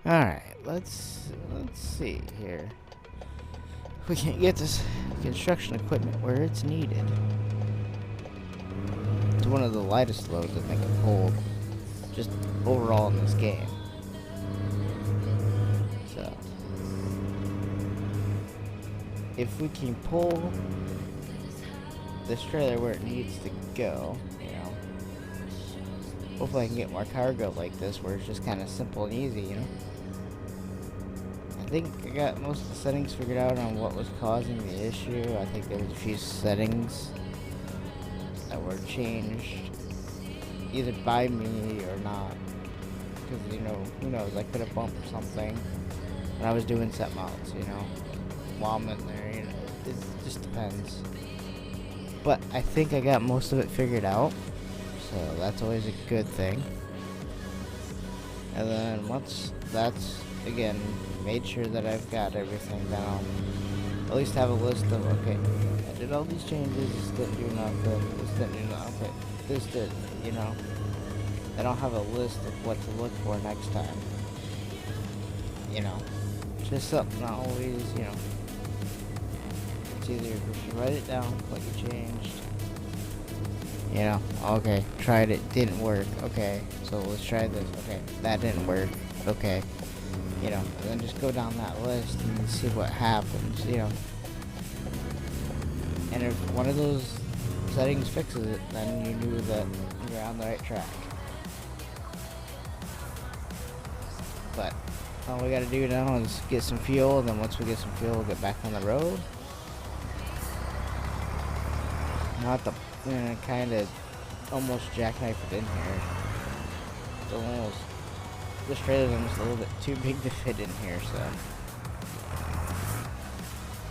Alright, let's see here. We can get this construction equipment where it's needed. It's one of the lightest loads I think I've pulled just overall in this game. So if we can pull this trailer where it needs to go, you know, hopefully I can get more cargo like this where it's just kind of simple and easy, you know. I think I got most of the settings figured out on what was causing the issue. I think there was a few settings that were changed either by me or not, because, you know, who knows, I could have bumped something when I was doing set mounts, you know, while I'm in there, you know, it just depends. But I think I got most of it figured out, so that's always a good thing. And then once that's, again, made sure that I've got everything down, at least have a list of, okay, I did all these changes, this didn't do nothing, this didn't do nothing, okay, this did, you know. I don't have a list of what to look for next time, you know. Just something I always, you know, it's either if you write it down, what you changed, you know, okay, tried it, didn't work, okay, so let's try this, okay, that didn't work, okay, you know, and then just go down that list and see what happens, you know. And if one of those settings fixes it, then you knew that you're on the right track. But all we gotta do now is get some fuel, and then once we get some fuel, we'll get back on the road. Not the, kind of almost jackknife it in here. It's almost, this trailer's almost a little bit too big to fit in here, so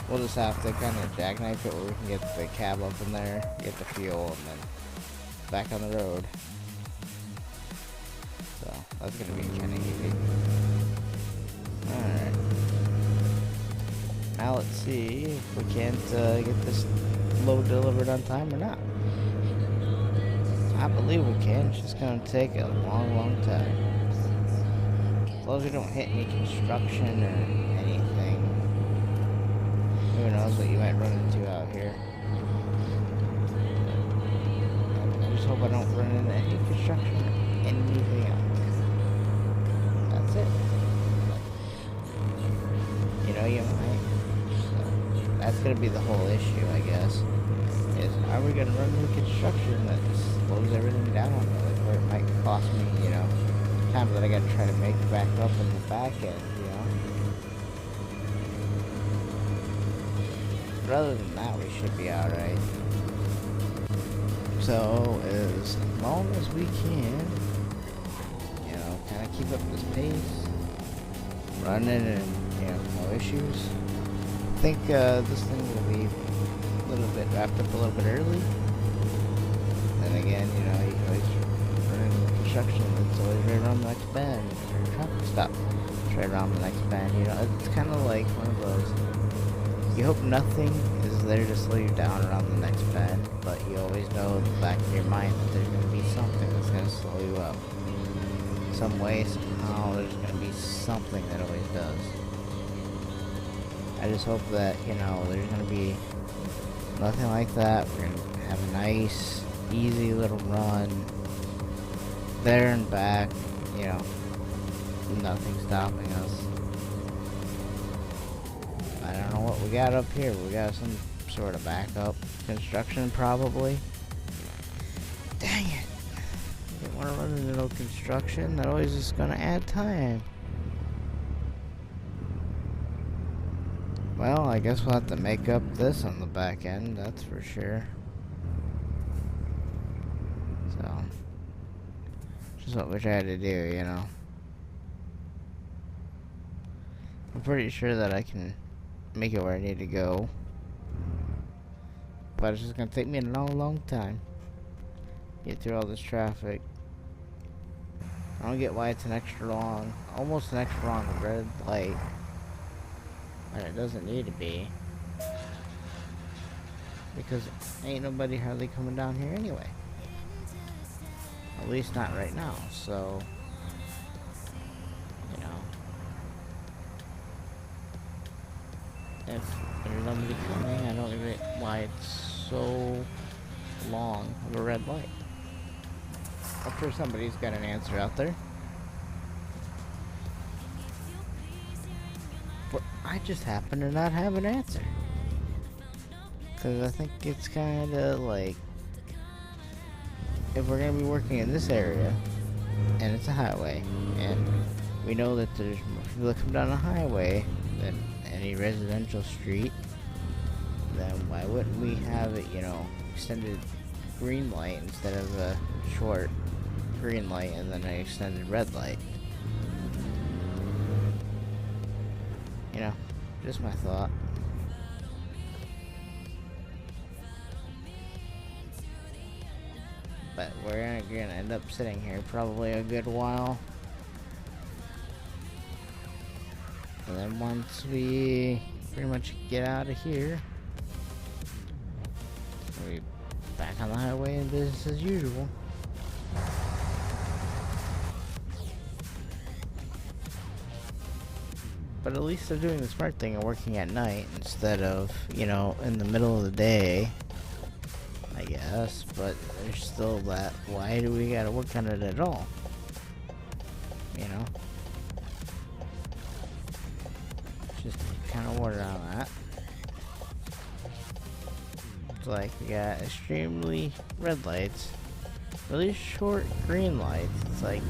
we'll just have to kind of jackknife it where we can get the cab up in there, get the fuel, and then back on the road. So that's gonna be kind of easy. Alright. Now let's see if we can't get this load delivered on time or not. I believe we can. It's just gonna take a long, long time. As long as we don't hit any construction or anything. Who knows what you might run into out here. I just hope I don't run into any construction or anything else. That's it. You know, you might. So that's gonna be the whole issue, I guess. Is, are we gonna run into construction that just slows everything down, like where it might cost me, you know, time that I gotta try to make back up in the back end, you know. But other than that, we should be alright. So, as long as we can, you know, kind of keep up this pace, running and, you know, no issues. I think this thing will be a little bit wrapped up a little bit early. Then again, you know, you can always run into construction. It's always right around the next bend, or traffic stop. It's right around the next bend. You know, it's kind of like one of those. You hope nothing is there to slow you down around the next bend, but you always know in the back of your mind that there's going to be something that's going to slow you up. Some way, somehow, there's going to be something that always does. I just hope that, you know, there's going to be nothing like that. We're going to have a nice, easy little run there and back, you know, nothing stopping us. I don't know what we got up here. We got some sort of backup construction, probably. Dang it. I don't want to run into no construction. That always is going to add time. Well, I guess we'll have to make up this on the back end, that's for sure. So, just what we try to do, you know. I'm pretty sure that I can make it where I need to go. But it's just gonna take me a long, long time. Get through all this traffic. I don't get why it's an extra long, almost an extra long red light. But it doesn't need to be. Because ain't nobody hardly coming down here anyway. At least not right now, so, you know, if there's nobody coming, I don't get why it's so long of a red light. I'm sure somebody's got an answer out there. But I just happen to not have an answer. Because I think it's kind of like, if we're going to be working in this area, and it's a highway, and we know that there's more people that come down a highway than any residential street, then why wouldn't we have it, you know, extended green light instead of a short green light and then an extended red light? You know, just my thought. But we're gonna end up sitting here probably a good while. And then once we pretty much get out of here, we'll be back on the highway and business as usual. But at least they're doing the smart thing and working at night instead of, you know, in the middle of the day, I guess. But there's still that, why do we gotta work on it at all? You know? Just kind of wonder on that. It's like we got extremely red lights, really short green lights. It's like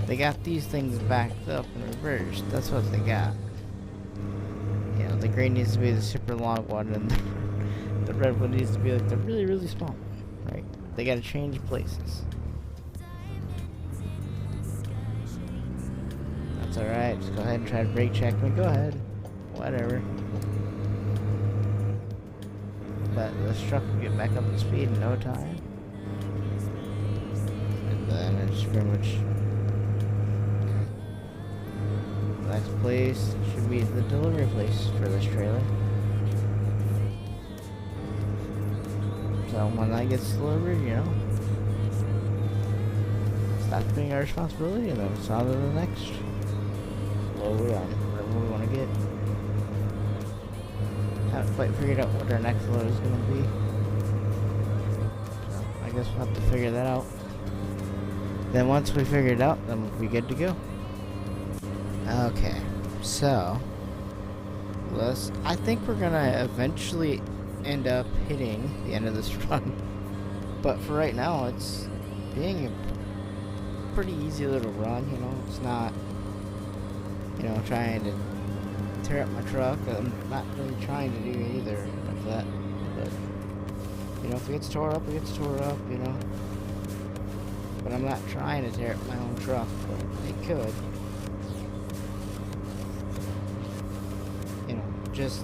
they got these things backed up and reversed. That's what they got. You know, the green needs to be the super long one, and the red one needs to be like the really, really small one. Right? They gotta change places. That's alright. Just go ahead and try to brake check me. Go ahead. Whatever. But this truck will get back up to speed in no time. And then it's pretty much the next place should be the delivery place for this trailer. So when that gets delivered, you know, stops being our responsibility and then it's on to the next load on whatever we want to get. Haven't quite figured out what our next load is going to be. So I guess we'll have to figure that out. Then once we figure it out, then we'll be good to go. Okay, so I think we're gonna eventually end up hitting the end of this run. But for right now, it's being a pretty easy little run, you know. It's not, you know, trying to tear up my truck. I'm not really trying to do either of that. But, you know, if it gets tore up, it gets tore up, you know. But I'm not trying to tear up my own truck, but it could. You know, just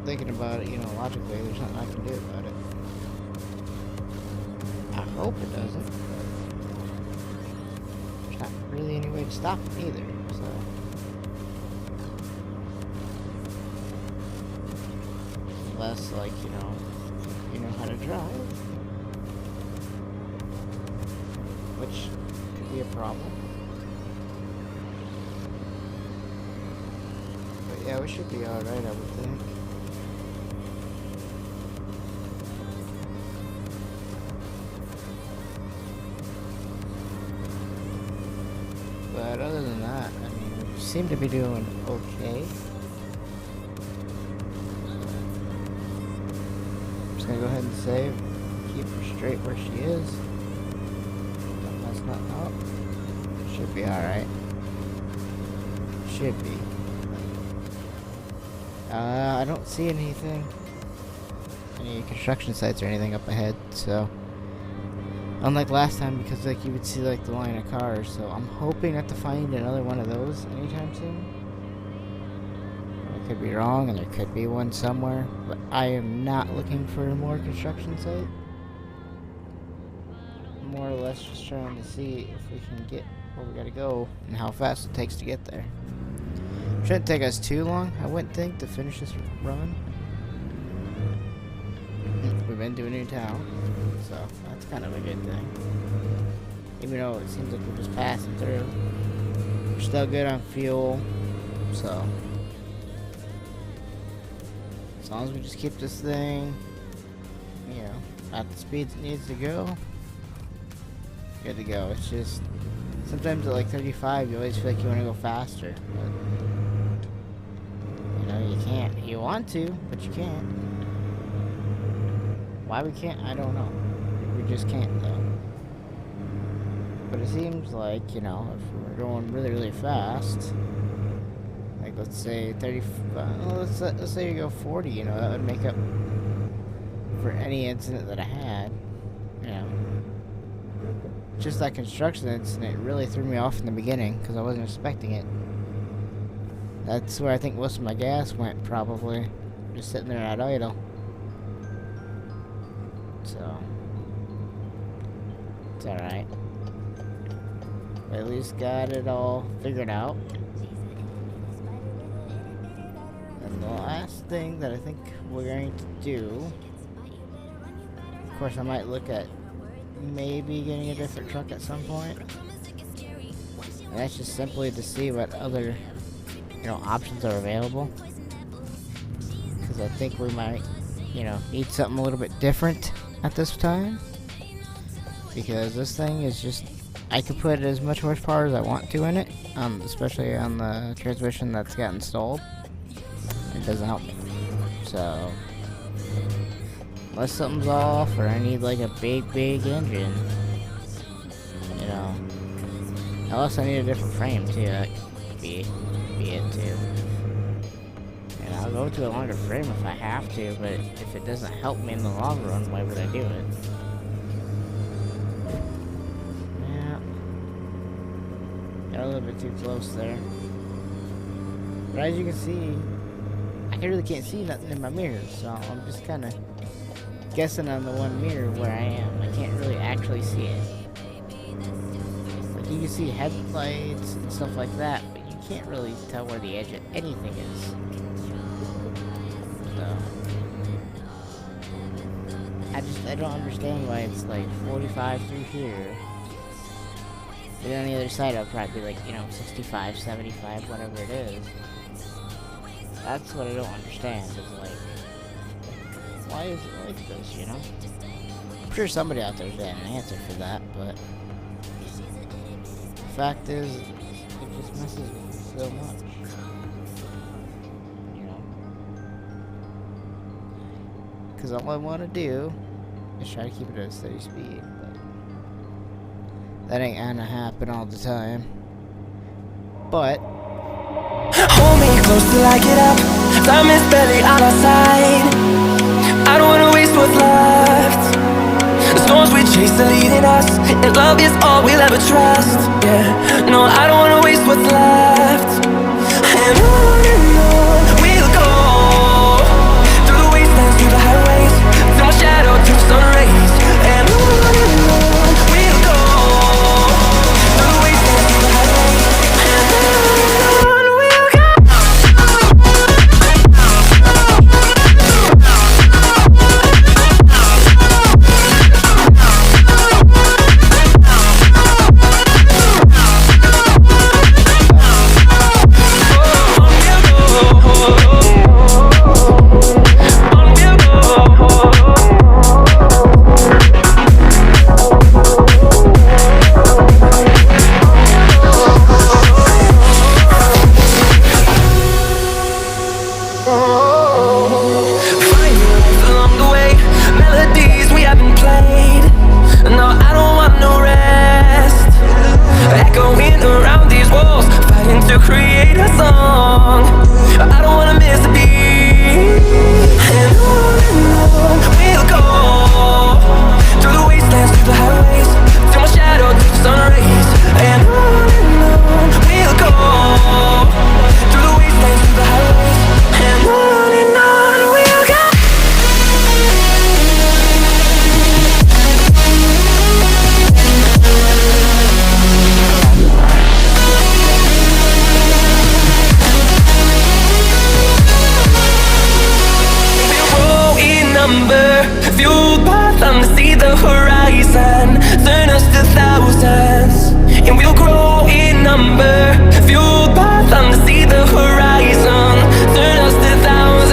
thinking about it, you know, logically, there's nothing I can do about it. I hope it doesn't, but there's not really any way to stop it either, so. Unless, like, you know how to drive. Which could be a problem. But yeah, we should be alright, I would think. But other than that, I mean, we seem to be doing okay. I'm just gonna go ahead and save, keep her straight where she is. Don't mess nothing up. Should be alright. Should be. I don't see anything, any construction sites or anything up ahead, so. Unlike last time, because like you would see like the line of cars, so I'm hoping not to find another one of those anytime soon. I could be wrong, and there could be one somewhere, but I am not looking for a more construction site. More or less just trying to see if we can get where we gotta go and how fast it takes to get there. Shouldn't take us too long, I wouldn't think, to finish this run. We've been to a new town, so that's kind of a good thing. Even though it seems like we're just passing through. We're still good on fuel, so. As long as we just keep this thing, you know, at the speed it needs to go, good to go. It's just, sometimes at like 35, you always feel like you want to go faster. But, you know, you can't. You want to, but you can't. Why we can't, I don't know. We just can't, though. But it seems like, you know, if we're going really, really fast, like let's say 30, let's say you go 40, you know, that would make up for any incident that I had, you know. Just that construction incident really threw me off in the beginning because I wasn't expecting it. That's where I think most of my gas went, probably. Just sitting there at idle. So, it's alright. At least got it all figured out. And the last thing that I think we're going to do, of course I might look at maybe getting a different truck at some point. And that's just simply to see what other, you know, options are available. Because I think we might, you know, need something a little bit different at this time. Because this thing is just, I could put as much horsepower as I want to in it, especially on the transmission that's got installed. It doesn't help me. So, unless something's off or I need like a big engine, you know. Unless I need a different frame too, that could be it too. And I'll go to a longer frame if I have to, but if it doesn't help me in the long run, why would I do it? Yeah. Got a little bit too close there. But as you can see, I really can't see nothing in my mirrors, so I'm just kind of guessing on the one mirror where I am. I can't really actually see it. Like, you can see headlights and stuff like that, but you can't really tell where the edge of anything is. So, I don't understand why it's like 45 through here. But on the other side, I'll probably be like, you know, 65, 75, whatever it is. That's what I don't understand, is like, why is it like this, you know? I'm sure somebody out there's got an answer for that, but the fact is, it just messes with me so much. You know? Because all I want to do is try to keep it at a steady speed, but that ain't gonna happen all the time. But hold me close till I get up. Time is barely on our side. I don't wanna waste what's left. The storms we chase are leading us, and love is all we'll ever trust. Yeah, no, I don't wanna waste what's left. And on we'll go, through the wastelands, through the highways, till my shadow to the sun rays. And on we'll go, through the wastelands, through the highways, and on we'll go. Fueled by them to see the horizon, turn us to thousands, and we'll grow in number. Fueled by them to see the horizon, turn us to thousands.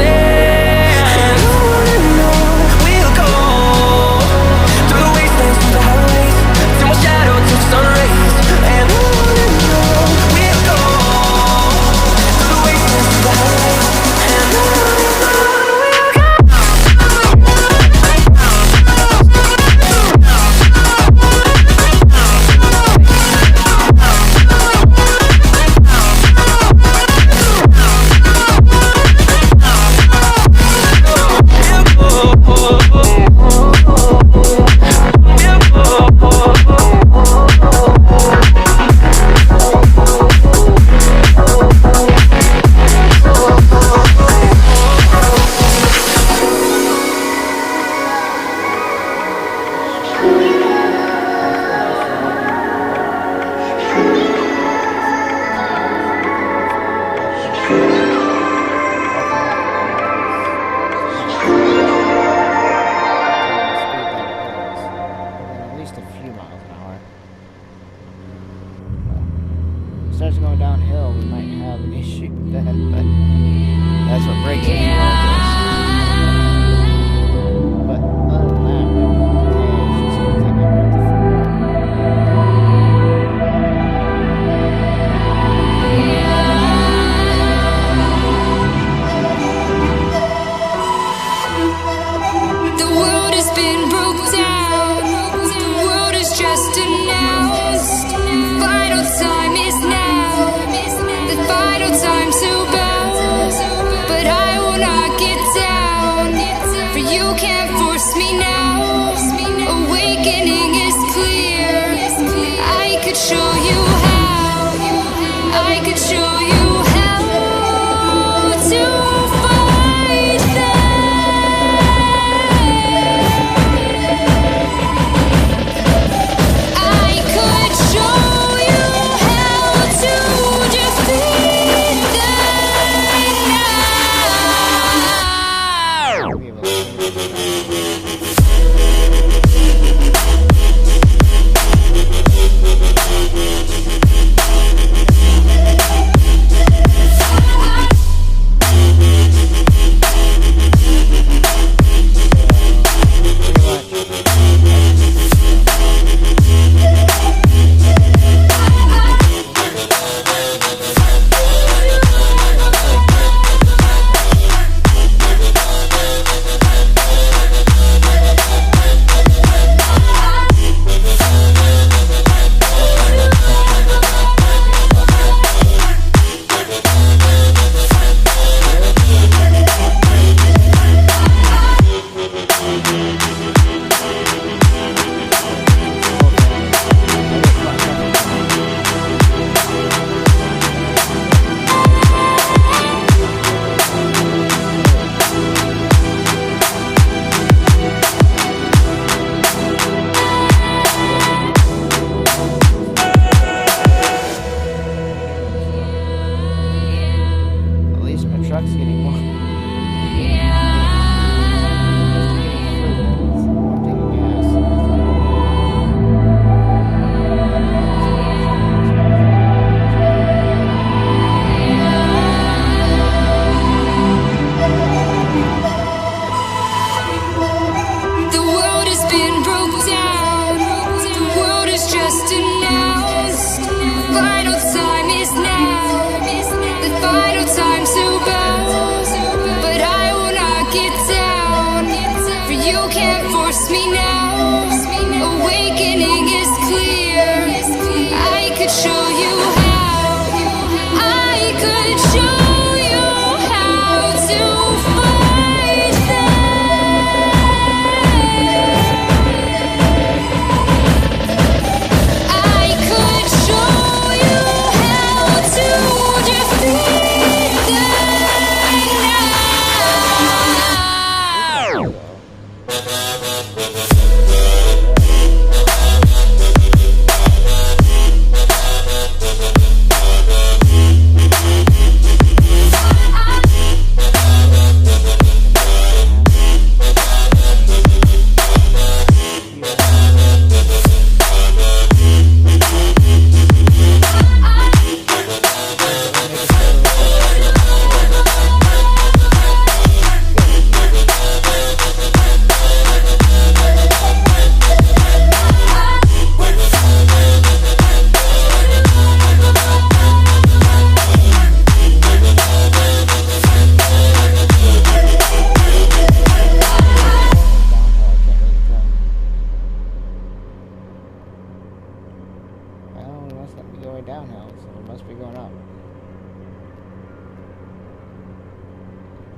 downhill, so it must be going up.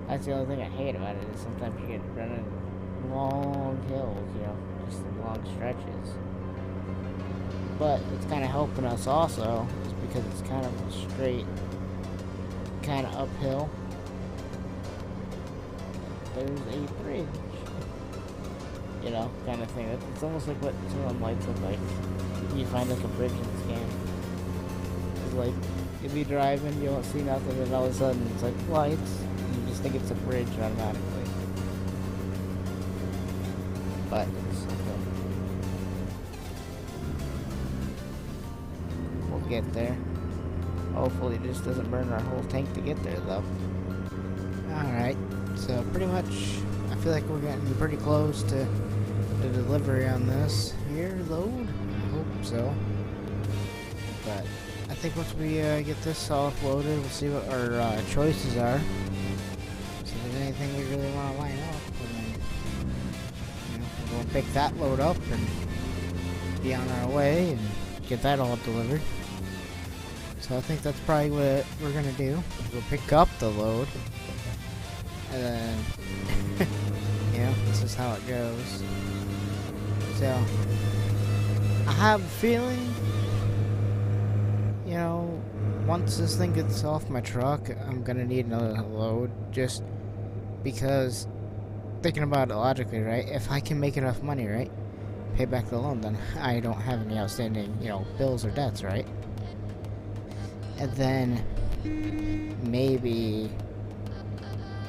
That's the only thing I hate about it, is sometimes you get running long hills, you know, just long stretches. But it's kind of helping us also, is because it's kind of a straight, kind of uphill. There's a bridge, you know, kind of thing. It's almost like what some of them lights look like. You find like a bridge in the scan. It's like, you'll be driving, you won't see nothing, and all of a sudden it's like lights, and you just think it's a bridge automatically. But it's okay. We'll get there. Hopefully it just doesn't burn our whole tank to get there, though. Alright, so pretty much, I feel like we're getting pretty close to the delivery on this here load. I hope so. But I think once we get this all uploaded, we'll see what our choices are. See if there's anything we really want to line up. And then, you know, we'll go and pick that load up and be on our way and get that all delivered. So I think that's probably what we're going to do. We'll pick up the load. And then, yeah, this is how it goes. So, I have a feeling, you know, once this thing gets off my truck, I'm gonna need another load, just because, thinking about it logically, right, if I can make enough money, right, pay back the loan, then I don't have any outstanding, you know, bills or debts, right? And then, maybe,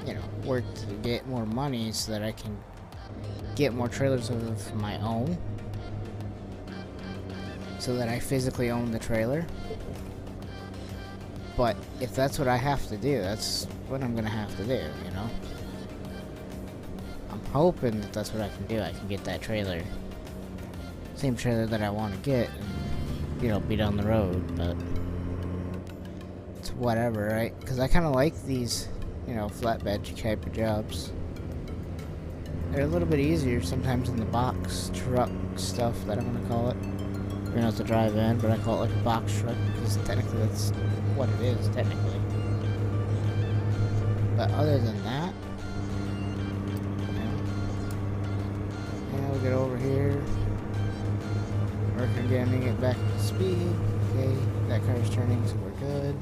you know, work to get more money so that I can get more trailers of my own, so that I physically own the trailer. But if that's what I have to do, that's what I'm gonna have to do, you know? I'm hoping that that's what I can do. I can get that trailer. Same trailer that I want to get, and, you know, be down the road, but it's whatever, right? Because I kind of like these, you know, flatbed type of jobs. They're a little bit easier sometimes than the box truck stuff that I'm gonna call it. You're gonna have to drive in, but I call it like a box truck because technically that's what it is, technically. But other than that, yeah, we'll get over here. Work on getting it back to speed. Okay, that car's turning, so we're good.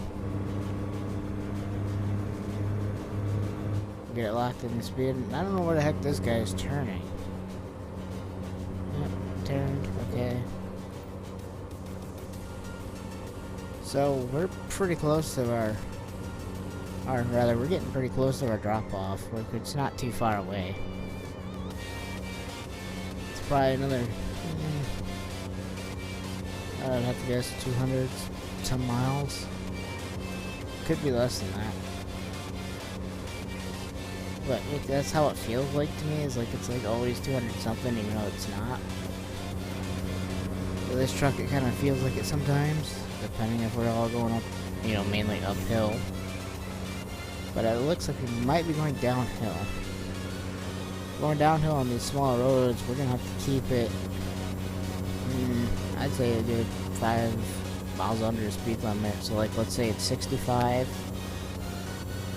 Get it locked in the speed. I don't know where the heck this guy is turning. Yep, turned, okay. So we're pretty close to our rather, we're getting pretty close to our drop-off. It's not too far away. It's probably another, I'd have to guess 200 some miles. Could be less than that. But that's how it feels like to me, is like it's like always 200 something, even though it's not. With this truck, it kind of feels like it sometimes, depending if we're all going up, you know, mainly uphill. But it looks like we might be going downhill. Going downhill on these small roads, we're gonna have to keep it, I'd say a good 5 miles under the speed limit. So like, let's say it's 65,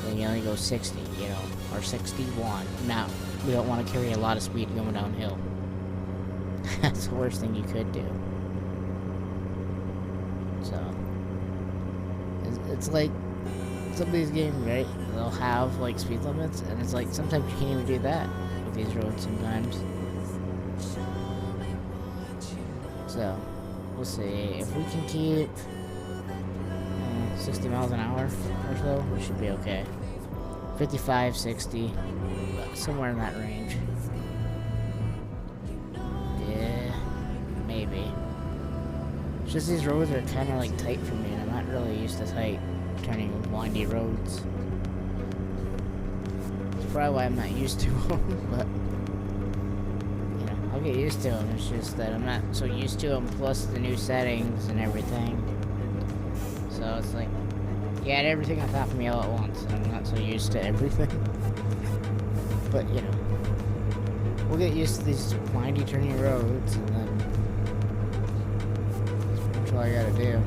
then you only go 60, you know, or 61. Now, we don't want to carry a lot of speed going downhill. That's the worst thing you could do. So, it's like, some of these games, right, they'll have, like, speed limits, and it's like, sometimes you can't even do that with these roads sometimes. So, we'll see. If we can keep 60 miles an hour or so, we should be okay. 55, 60, somewhere in that range. Yeah, maybe. It's just these roads are kind of like tight for me, and I'm not really used to tight, turning windy roads. That's probably why I'm not used to them, but, you know, I'll get used to them. It's just that I'm not so used to them, plus the new settings and everything. So it's like, you had everything on top of me all at once, and I'm not so used to everything. But, you know, we'll get used to these windy, turning roads, and then that's all I gotta do.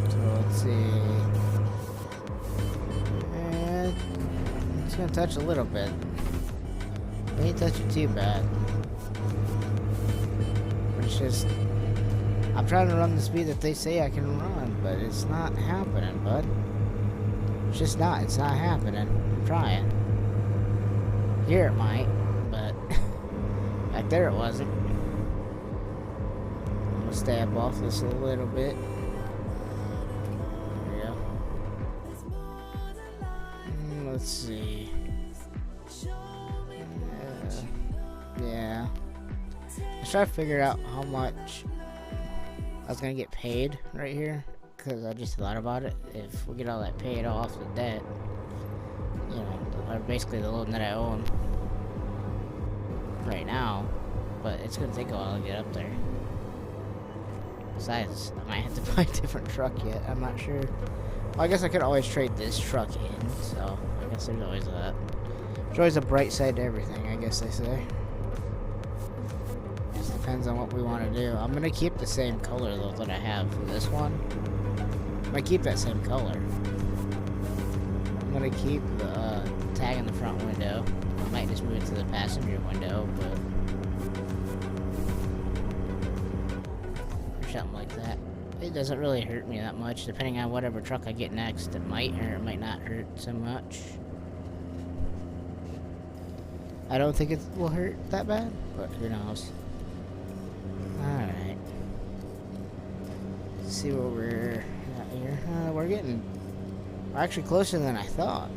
So, let's see. And it's gonna touch a little bit. It ain't touching too bad. But it's just, I'm trying to run the speed that they say I can run, but it's not happening, bud. It's just not. It's not happening. I'm trying. Here it might, but back there it wasn't. I'm gonna stab off this a little bit. There we go. Let's see. Yeah. Let's try to figure out how much I was gonna get paid right here, because I just thought about it. If we get all that paid off, the debt, you know, or basically the loan that I own right now, but it's gonna take a while to get up there. Besides, I might have to buy a different truck yet. I'm not sure. Well, I guess I could always trade this truck in, so I guess there's always that. There's always a bright side to everything, I guess they say. Depends on what we want to do. I'm going to keep the same color though that I have for this one. I might keep that same color. I'm going to keep the tag in the front window. I might just move it to the passenger window, but or something like that. It doesn't really hurt me that much. Depending on whatever truck I get next, it might hurt, it might not hurt so much. I don't think it will hurt that bad, but who knows. Alright. Let's see where we're at here. We're actually closer than I thought.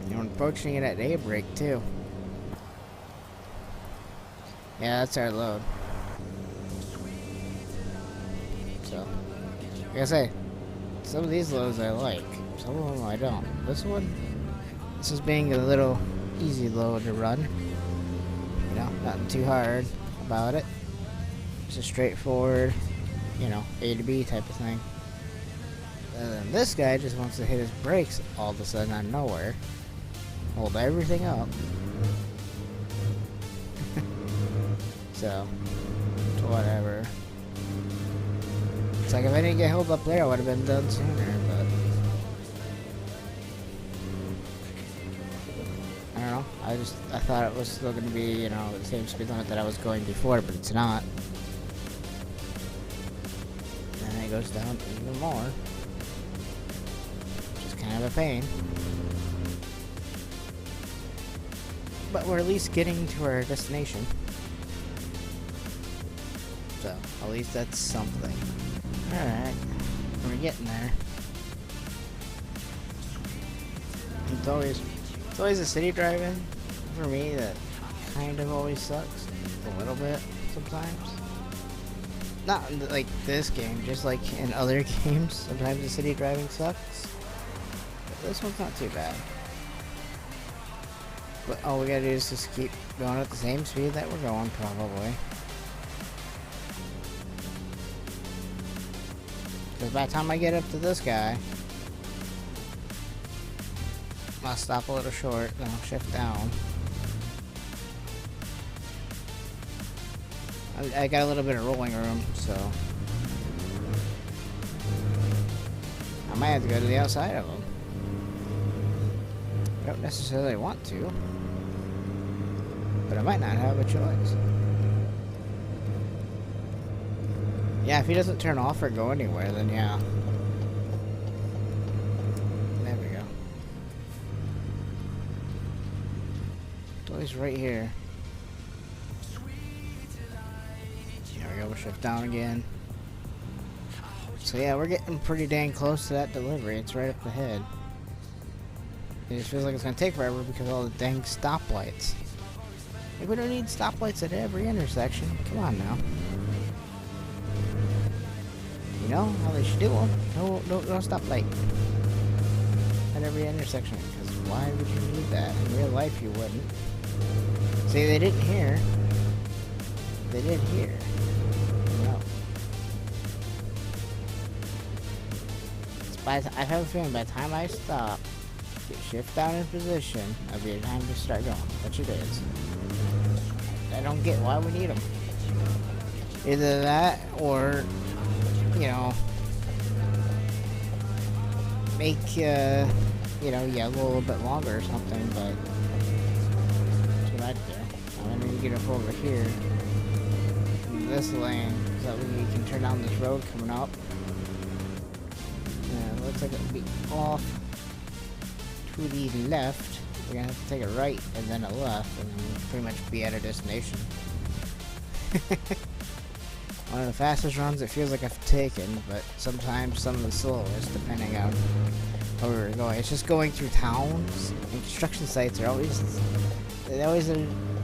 And we're approaching it at daybreak, too. Yeah, that's our load. So, like I say, some of these loads I like. Some of them I don't. This is being a little easy load to run. You know, nothing too hard about it. It's a straightforward, you know, A to B type of thing. And then this guy just wants to hit his brakes all of a sudden out of nowhere. Hold everything up. So, whatever. It's like if I didn't get held up there, I would have been done sooner, but I don't know. I thought it was still going to be, you know, the same speed limit that I was going before, but it's not. And it goes down even more. Which is kind of a pain. But we're at least getting to our destination. So, at least that's something. Alright. We're getting there. It's always a city driving for me that kind of always sucks. A little bit, sometimes. Not like this game, just like in other games. Sometimes the city driving sucks. But this one's not too bad. But all we gotta do is just keep going at the same speed that we're going, probably. Because by the time I get up to this guy, I'll stop a little short, then I'll shift down. I got a little bit of rolling room, so I might have to go to the outside of them. I don't necessarily want to, but I might not have a choice. Yeah, if he doesn't turn off or go anywhere, then yeah. There we go. So he's right here. There we go, we'll shift down again. So yeah, we're getting pretty dang close to that delivery. It's right up ahead. It just feels like it's gonna take forever because of all the dang stoplights. Like, we don't need stoplights at every intersection. Come on now. You know how they should do them. No stoplight at every intersection. Because why would you need that? In real life, you wouldn't. See, they didn't here. They did here. No. I have a feeling by the time I stop, get shift down in position, it'll be time to start going. Which it is. I don't get why we need them. Either that or, you know, make, you know, yeah, a little bit longer or something, but that's what I'd do. I'm gonna get up over here in this lane so that we can turn down this road coming up. Yeah, it looks like it'll be off to the left. We're gonna have to take a right and then a left, and then we'll pretty much be at our destination. One of the fastest runs it feels like I've taken, but sometimes some of the slowest, depending on where we're going. It's just going through towns, and construction sites are always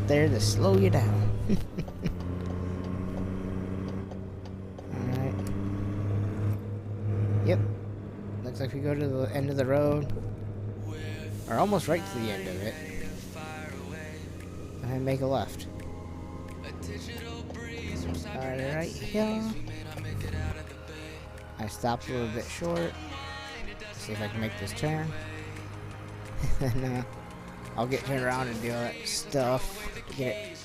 there to slow you down. Alright. Yep. Looks like we go to the end of the road. Or almost right to the end of it. And then make a left. Alright, here. I stopped a little bit short. See if I can make this turn. And I'll get turned around and do all that stuff to get it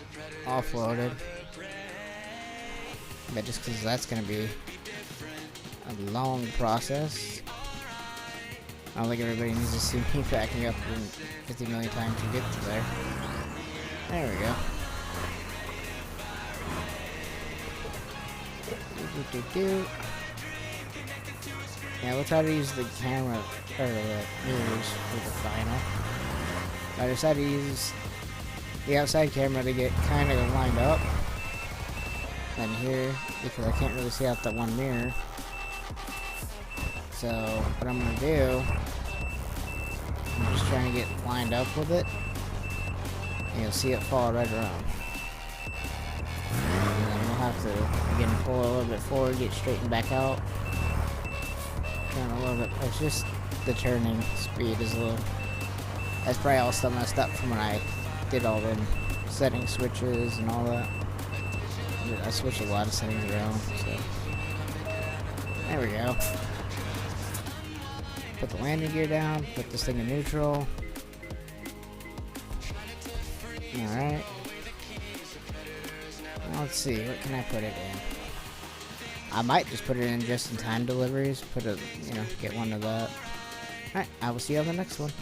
offloaded. But just because that's going to be a long process. I don't think everybody needs to see me backing up 50 million times to get to there. There we go. Yeah, we'll try to use the camera, or the mirrors for the final. I decided to use the outside camera to get kind of lined up. And here, because I can't really see out that one mirror. So, what I'm going to do, I'm just trying to get lined up with it. And you'll see it fall right around. And then we'll have to, again, pull a little bit forward, get straightened back out. Turn a little bit. It's just the turning speed is a little... That's probably all still messed up from when I did all the setting switches and all that. I switched a lot of settings around, so... There we go. Put the landing gear down, put this thing in neutral. Alright. Let's see, what can I put it in? I might just put it in just-in-time deliveries, get one of that. Alright, I will see you on the next one.